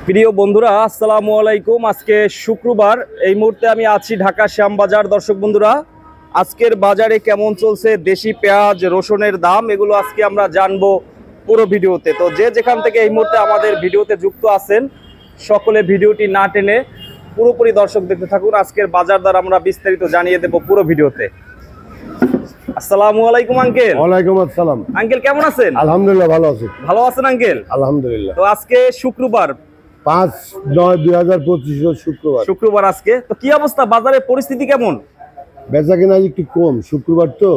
প্রিয় বন্ধুরা, আসসালামু আলাইকুম। আজকে শুক্রবার, এই মুহূর্তে আমি আছি ঢাকা শ্যামবাজার। দর্শক বন্ধুরা, আজকের বাজারে কেমন চলছে দেশি পেঁয়াজ, রসুনের দাম, এগুলো আজকে আমরা জানবো পুরো ভিডিওতে। তো যে যেখান থেকে এই মুহূর্তে আমাদের ভিডিওতে যুক্ত আছেন, সকলে ভিডিওটি না টেনে পুরোপুরি দর্শক দেখতে থাকুন। আজকের বাজার দর আমরা বিস্তারিত জানিয়ে দেব পুরো ভিডিওতে। আসসালামু আলাইকুম আঙ্কেল। ওয়ালাইকুম আসসালাম। আঙ্কেল কেমন আছেন? আলহামদুলিল্লাহ ভালো আছি। ভালো আছেন আঙ্কেল? আলহামদুলিল্লাহ। তো আজকে শুক্রবার, 5/9/2025 শুক্রবার আজকে। তো কি অবস্থা, বাজারের পরিস্থিতি কেমন? বেচা কেনা একটু কম, শুক্রবার তো।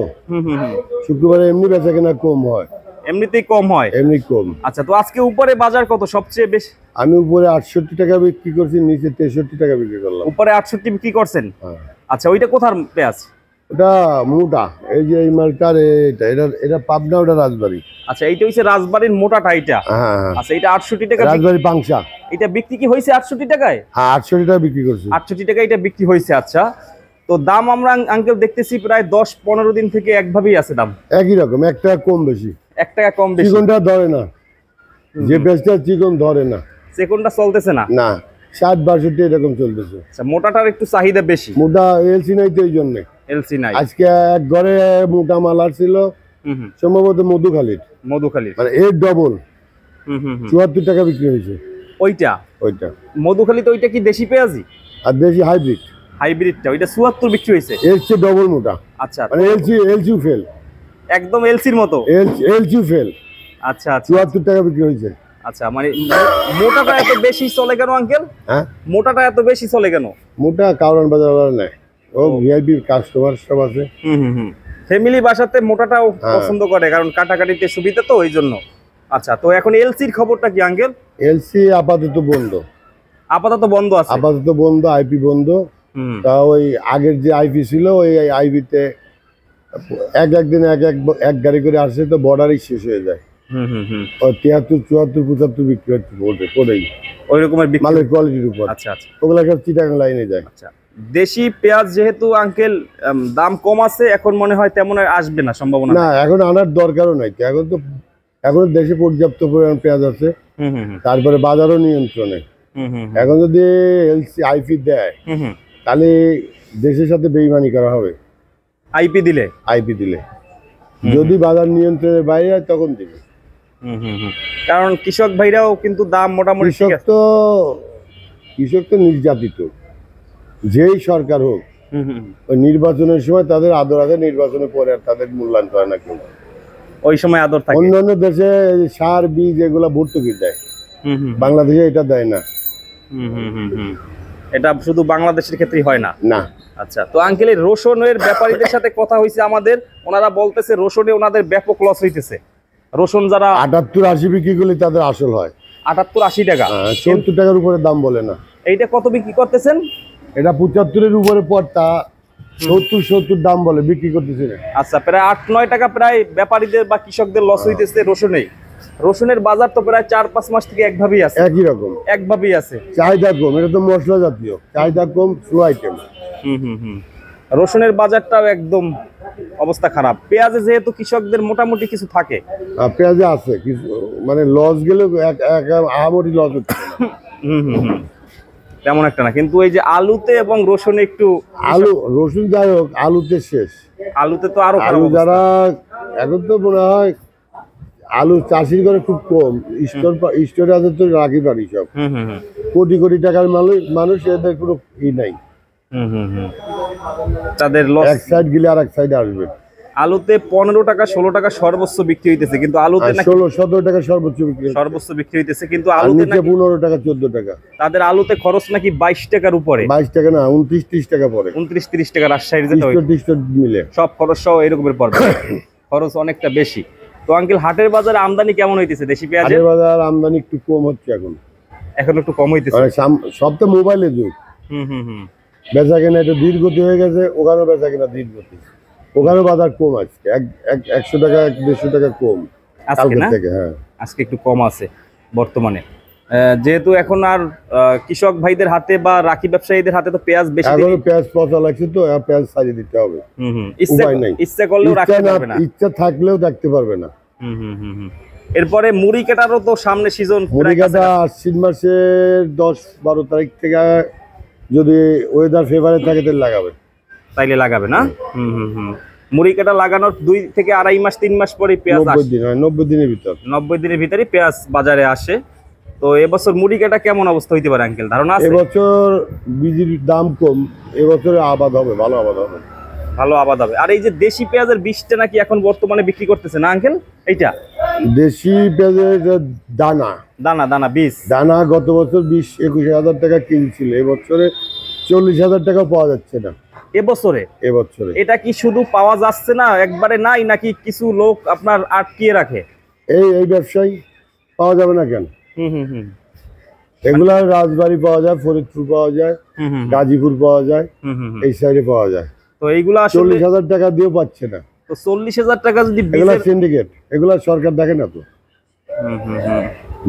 শুক্রবারে এমনি বেচা কেনা কম হয়, এমনিতেই কম হয়, এমনি কম। আচ্ছা, তো আজকে উপরে বাজার কত সবচেয়ে বেশি? আমি উপরে 68 টাকা বিক্রি করছি, নিচে 63 টাকা বিক্রি করলাম। উপরে 68 বিক্রি করছেন? হ্যাঁ। আচ্ছা, ওইটা কোথার পেঁয়াজ? ওটা মোটা, এই যে এই মালটার এটা পাবনা, ওটা রাজবাড়ি। আচ্ছা, এইটা হইছে রাজবাড়ির মোটাটা এইটা। হ্যাঁ। আচ্ছা, এটা 68 টাকা রাজবাড়ি পাংশা। এটা বিক্রি কি হইছে 68 টাকায়? হ্যাঁ, 68 টাকা বিক্রি করছি। 68 টাকা এটা বিক্রি হইছে। আচ্ছা, তো দাম আমরা আঙ্কেল দেখতেছি প্রায় 10-15 দিন থেকে একভাবেই আছে দাম, একই রকম, 1 টাকা কম বেশি। 1 টাকা কম বেশি। চিকনটা ধরে না, যে পেঁয়াজটা চিকন ধরে না, সেকন্ডটা চলতেছে না। না 60-62 এরকম চলতেছে। আচ্ছা, মোটাটার একটু চাহিদা বেশি। মোটা এলসি নাই তো, এই জন্য এলসি নাই। আজকে এক ঘরে মোটা মাল আসছিল, সম্ভবত মধুখালীর, মানে এর ডবল 74 টাকা বিক্রি হয়েছে। ওইটা মধুখালীতে, ওইটা কি দেশি পেঁয়াজি? আর দেশি হাইব্রিডটা ওইটা 74 বিক্রি হয়েছে। এর চেয়ে ডবল মোটা। আচ্ছা, মানে এলসি ফেল, একদম এলসির মতো। LC fail. আচ্ছা, 74 টাকা বিক্রি হয়েছে। আচ্ছা, মানে মোটাটা এত বেশি চলে কেন আঙ্কেল? হ্যাঁ, মোটাটা এত বেশি চলে কেন? মোটা কারণ বাজার নেয়, ও ভিআইপি কাস্টমার সব আছে। ফ্যামিলি বাসাতে মোটাটাও পছন্দ করে, কারণ কাটাকাটিতে সুবিধা তো, ওই জন্য। আচ্ছা, তো এখন এলসির খবরটা কি আঙ্কেল? এলসি আপাতত বন্ধ। আপাতত বন্ধ আছে? আপাতত বন্ধ, আইপি বন্ধ। তা ওই আগের যে আইপি ছিল, ওই আইপিতে একদিন এক গাড়ি করে আসে, তো বর্ডারই শেষ হয়ে যায়। 73, 74, 75 বিক্রি হচ্ছে পড়েই, ওই রকমের মালের কোয়ালিটির উপর। আচ্ছা, ওগুলা সব চিটাগাং লাইনে যায়। আচ্ছা, দেশি পেঁয়াজ যেহেতু আঙ্কেল দাম কম আছে, এখন মনে হয় তেমন আসবে না, সম্ভাবনা না, এখন আনার দরকারও নাই। এখন দেশে পর্যাপ্ত পরিমাণ পেঁয়াজ আছে, তারপরে বাজারও নিয়ন্ত্রণে। এখন যদি এলসি আইপি দেয়, তাহলে দেশের সাথে বেইমানি করা হবে। আইপি দিলে যদি বাজার নিয়ন্ত্রণের বাইরে হয়, তখন দিবে। কারণ কৃষক ভাইরাও কিন্তু দাম মোটামুটি, কৃষক তো নির্যাতিত, যেই সরকার হোক, ওই নির্বাচনের সময় তাদের আদর আছে, নির্বাচনের পরে আর তাদের মূল্যায়ন করে না কেউ। ওই সময় আদর থাকে। অন্যান্য দেশে সার, বীজ এগুলা ভর্তুকি দেয়, বাংলাদেশে এটা দেয় না। এটা শুধু বাংলাদেশের ক্ষেত্রেই হয় না। আচ্ছা, তো আঙ্কেল এই রসুনের ব্যাপারীদের সাথে কথা হয়েছে আমাদের, ওনারা বলতেছে রসুনে ওনাদের ব্যাপক লস হইতেছে। রসুন যারা 78-80 বিক্রি করলে তাদের আসল হয় 78-80 টাকা, 70 টাকার উপরে দাম বলে না। এইটা কত বিক্রি করতেছেন? এটা 75-এর উপরে পড়তা 70 দাম বলে, বিক্রি করতেছে না। আচ্ছা, প্রায় 8-9 টাকা প্রায় ব্যাপারীদের বা কৃষকদের লস হইতেছে রসুনেই। রসুনের বাজার তো প্রায় 4-5 মাস থেকে একভাবেই আছে, একভাবেই আছে। চাহিদা কম, এটা তো মশলা জাতীয়, চাহিদা কম, ফ্লো আইটেম। রসুনের বাজারটাও একদম অবস্থা খারাপ। পেঁয়াজে যেহেতু কৃষকদের মোটামুটি কিছু থাকে, পেঁয়াজে আছে কিছু, মানে লস গেলেও আহামরি লস হচ্ছে তেমন একটা না। কিন্তু এই যে আলুতে এবং রসুনে একটু, রসুন যাই হোক, আলুতে শেষ। আলুতে তো আরো আলু যারা এখন তো মনে হয় আলু চাষির করে খুব কম, স্টোরে আছে তো রাখি পারি সব, কোটি কোটি টাকার মানুষ, এদের কোনো ই নাই, তাদের এক সাইড গেলে আর এক সাইডে আসবে। আলুতে 15 টাকা 16 টাকা সর্বোচ্চ বিক্রি হইতেছে, কিন্তু আলুতে 16-17 টাকা সর্বোচ্চ বিক্রি হইতেছে, কিন্তু আলুতে 15 টাকা 14 টাকা। তাদের আলুতে খরচ নাকি 22 টাকার উপরে। 22 টাকা না, 29-30 টাকা পড়ে। 29-30 টাকা রাজশাহীর যেটা মিলে সব খরচ সহ এরকমের পড়বে, খরচ অনেকটা বেশি। তো আঙ্কেল হাটের বাজারে আমদানি কেমন হইতেছে দেশি পেঁয়াজের? হাটের বাজার আমদানি একটু কম হচ্ছে এখন একটু কম হইতেছে। সব তো মোবাইলের যুগ, বেচা কেনা একটু ধীর গতি হয়ে গেছে, ওখানেও বেচা কেনা ধীর গতি, ওখানেও বাজার কম আছে, 100 টাকা 150 টাকা কম কালকে থেকে। হ্যাঁ, আজকে একটু কম আছে বর্তমানে, যেহেতু এখন আর কৃষক ভাইদের হাতে বা রাখি ব্যবসায়ীদের হাতে তো পেঁয়াজ বেশি, পেঁয়াজ পচা লাগছে, তো পেঁয়াজ ছাড়িয়ে দিতে হবে। ইচ্ছা করলেও রাখতে পারবে না, ইচ্ছা থাকলেও রাখতে পারবে না। এরপরে মুড়ি কাটারও তো সামনে সিজন। মুড়ি কাটা আশ্বিন মাসের 10-12 তারিখ থেকে যদি ওয়েদার ফেভারে থাকে তাহলে লাগাবে। তাইলে লাগাবে না? মুড়ি কাটা লাগানোর 2 থেকে আড়াই মাস 3 মাস পরে পেঁয়াজ 90 দিন হয়, 90 দিনের ভিতর। 90 দিনের ভিতরে পেঁয়াজ বাজারে আসে। তো এবছর মুড়ি কাটা কেমন অবস্থা হইতে পারে আঙ্কেল, ধারণা আছে? এবছর বীজের দাম কম, এবছরে আবাদ হবে, ভালো আবাদ হবে। ভালো আবাদ হবে। আর এই যে দেশি পেঁয়াজের বীজটা নাকি এখন বর্তমানে বিক্রি করতেছে না আঙ্কেল? এইটা দেশি পেঁয়াজের দানা দানা দানা বীজ দানা গত বছর 20-21 হাজার টাকা কেজি ছিল, এবছরে 40,000 টাকা পাওয়া যাচ্ছে না এবছরে। এটা কি শুধু পাওয়া যাচ্ছে না একবারে নাই, নাকি কিছু লোক আপনার আটকিয়ে রাখে? এই ব্যবসায়ী পাওয়া যাবে না কেন? এগুলা রাজবাড়ী পাওয়া যায়, ফরিদপুর পাওয়া যায়, গাজীপুর পাওয়া যায়, এই সাইডে পাওয়া যায়। তো এইগুলা 40,000 টাকা দিয়েও পাচ্ছে না। তো 40,000 টাকা যদি এগুলা সিন্ডিকেট, এগুলা সরকার দেখে না তো।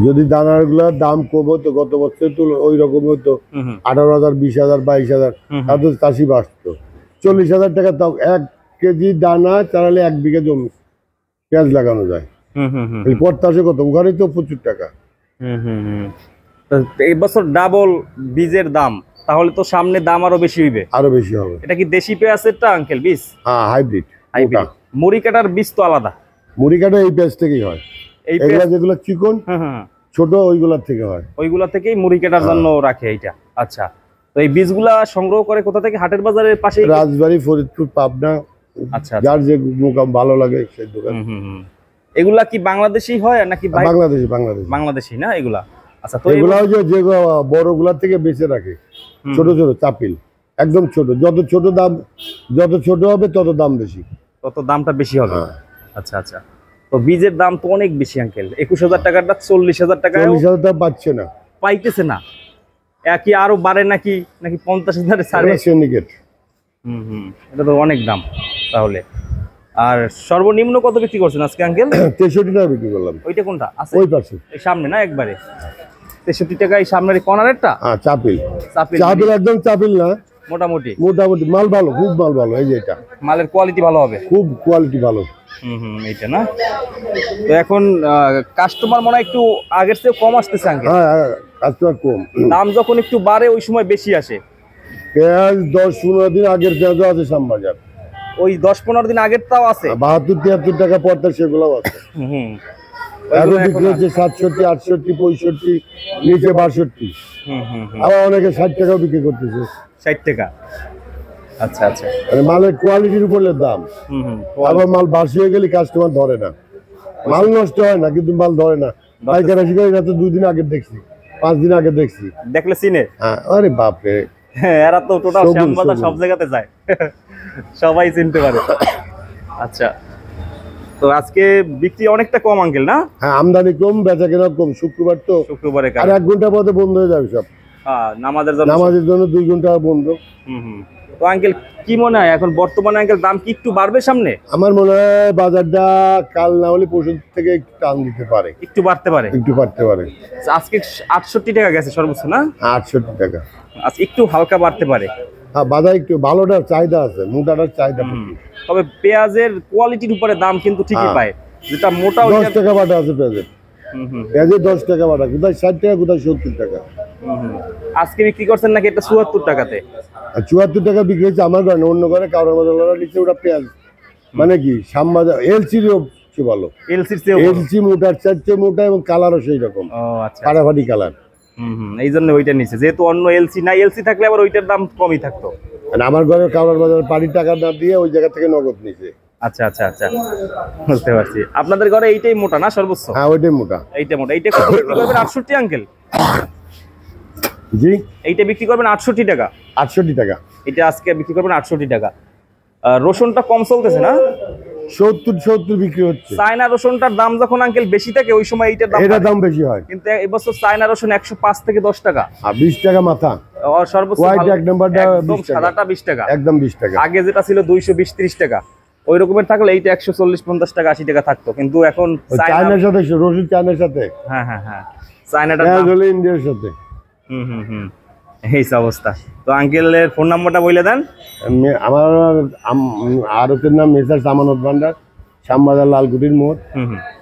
যদি দানার গুলার দাম কম হতো, গত বছর তো ওই রকম হতো 18,000, 20,000, 22,000, তাহলে চাষি বাঁচত। 40,000 টাকা তাও 1 কেজি দানা চালালে 1 বিঘা জমি পেঁয়াজ লাগানো যায়। পড়তাছে কত? ওখানে তো প্রচুর টাকা। এই বছর ডাবল বীজের দাম, তাহলে তো সামনে দাম আরো বেশি হইবে। আরো বেশি হবে। এটা কি দেশি পেঁয়াজেরটা আঙ্কেল বীজ? হ্যাঁ, হাইব্রিড। মুড়ি কাটার বীজ তো আলাদা। মুড়ি কাটা এই পেঁয়াজ থেকেই হয়। এই এগুলা যেগুলো চিকন ছোট ওইগুলা থেকে হয়, ওইগুলা থেকেই মুড়ি কাটার জন্য রাখে এইটা। আচ্ছা, তো এই বীজগুলা সংগ্রহ করে কোথা থেকে? হাটের বাজারের পাশে, রাজবাড়ী, ফরিদপুর, পাবনা। আচ্ছা, যার যে মোকাম ভালো লাগে সেই দোকান। এগুলা কি বাংলাদেশি হয় নাকি? বাংলাদেশি না এগুলা? আচ্ছা, তো এগুলা যে বড় গুলা থেকে বেঁচে রাখে, ছোট ছোট চাপিল, একদম ছোট। যত ছোট হবে তত দাম বেশি, তত দামটা বেশি হবে। আচ্ছা আচ্ছা, তো বীজের দাম তো অনেক বেশি আঙ্কেল। 21,000 টাকাটা 40,000 টাকা। 40,000 টাকা পাচ্ছে না, পাইতেছে না। একই আরো বাড়ে নাকি 50,000 ছাড়ে? সিন্ডিকেট। এটা তো অনেক দাম তাহলে। আর সর্বনিম্ন কত বিক্রি করছেন আজকে আঙ্কেল? 63 টাকা বিক্রি করলাম। ওইটা কোনটা আছে? ওই পাশে, এই সামনে না একবারে 63 টাকা। এই সামনের কর্নারেরটা? হ্যাঁ, চাপিল। একদম চাপিল না, মোটামুটি মাল ভালো, খুব মাল ভালো। এই যে এটা মালের কোয়ালিটি ভালো হবে, খুব কোয়ালিটি ভালো। এইটা না? তো এখন কাস্টমার মনে হয় একটু আগের চেয়ে কম আসতেছে আঙ্কেল। হ্যাঁ, কাস্টমার কম। দাম যখন একটু বাড়ে ওই সময় বেশি আসে। পেঁয়াজ 10-15 দিন আগের পেঁয়াজও আছে শ্যামবাজার। ওই 10-15 দিন আগেরটাও আছে। 72-73 টাকা পড়তা সেগুলোও আছে। এখন বিক্রি হচ্ছে 67, 68, 65, নিচে 62। আবার অনেকে 60 টাকাও বিক্রি করতেছে। 60 টাকা। আচ্ছা আচ্ছা, মানে মালের কোয়ালিটির উপরে দাম। আবার মাল বাসি হয়ে গেলে কাস্টমার ধরে না। মাল নষ্ট হয় না কিন্তু মাল ধরে না। পাইকারি শিকারীরা তো 2 দিন আগে দেখছি, 5 দিন আগে দেখছি। দেখলে চিনে? হ্যাঁ, আরে বাপরে, এরা তো টোটাল শ্যামবাজার সব জায়গাতে যায়, সবাই চিনতে পারে। আচ্ছা, তো আজকে বিক্রি অনেকটা কম আঙ্কেল না? হ্যাঁ, আমদানি কম, বেচা কেনা কম। শুক্রবার তো, শুক্রবারে আর 1 ঘন্টা পরে বন্ধ হয়ে যাবে সব। নামাজের জন্য 2 ঘন্টা বন্ধ। তো আঙ্কেল কি মনে হয় এখন বর্তমানে আঙ্কেল দাম কি একটু বাড়বে সামনে? আমার মনে হয় বাজারটা কাল না হলে পরশু থেকে একটু টান দিতে পারে, একটু বাড়তে পারে। আজকে 68 টাকা গেছে সর্বোচ্চ না? 68 টাকা। আজকে একটু হালকা বাড়তে পারে। হ্যাঁ, বাজার একটু ভালোটার চাহিদা আছে, মোটাটার চাহিদা। তবে পেঁয়াজের কোয়ালিটির উপরে দাম কিন্তু ঠিকই পায়। যেটা মোটা 10 টাকা বাটা আছে পেঁয়াজের। 10 টাকা বাটা, কোথায় 60 টাকা, কোথায় 70 টাকা। আজকে বিক্রি করছেন নাকি এটা 74 টাকাতে? 74 টাকা বিক্রি হচ্ছে আমার ঘরে, অন্য ঘরে কারোর বাজার নিচে। ওটা পেঁয়াজ মানে কি শ্যামবাজার এলসিরও ভালো। এলসি মোটার চারটে মোটা এবং কালারও সেই রকম। আচ্ছা, ফাটাফাটি কালার। এই জন্য ওইটা নিচে, যেহেতু অন্য এলসি নাই। এলসি থাকলে আবার ওইটার দাম কমই থাকতো। আমার ঘরে কারোর বাজার পানির টাকা না দিয়ে ওই জায়গা থেকে নগদ নিচে। আচ্ছা আচ্ছা আচ্ছা, বুঝতে পারছি। আপনাদের ঘরে এইটাই মোটা না সর্বোচ্চ? হ্যাঁ, ওইটাই মোটা। এইটা মোটা। এইটা কত বিক্রি করবেন? 68 আঙ্কেল? জি, এইটা বিক্রি করবেন 68 টাকা। 68 টাকা। এটা আজকে বিক্রি করবেন 68 টাকা। রসুনটা কম চলতেছে না? 70 বিক্রি হচ্ছে। চায়না রসুনটার দাম যখন আঙ্কেল বেশি থাকে ওই সময় এইটার দাম বেশি হয়। কিন্তু এবছর চায়না রসুন 105 থেকে 10 টাকা। 20 টাকা মাথা। সর্বোচ্চ এক নাম্বারটা একদম সাদাটা 20 টাকা। একদম 20 টাকা। আগে যেটা ছিল 220-30 টাকা ওই রকমের থাকলে এইটা 140-50 টাকা 80 টাকা থাকতো। কিন্তু এখন চায়নার সাথে রসুন, চায়নার সাথে। হ্যাঁ হ্যাঁ হ্যাঁ, চায়নাটা হলো ইন্ডিয়ার সাথে। এই অবস্থা। তো আঙ্কেলের ফোন নাম্বারটা বলে দেন। আমার আরতের নাম মেসার্স আমানত ভান্ডার, শ্যামবাজার লালকুটির মোড়।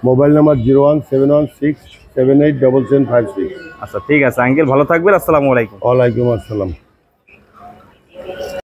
Mobile number 01716787756। আচ্ছা ঠিক আছে আঙ্কেল, ভালো থাকবেন। আসসালামু আলাইকুম। ওয়ালাইকুম আসসালাম।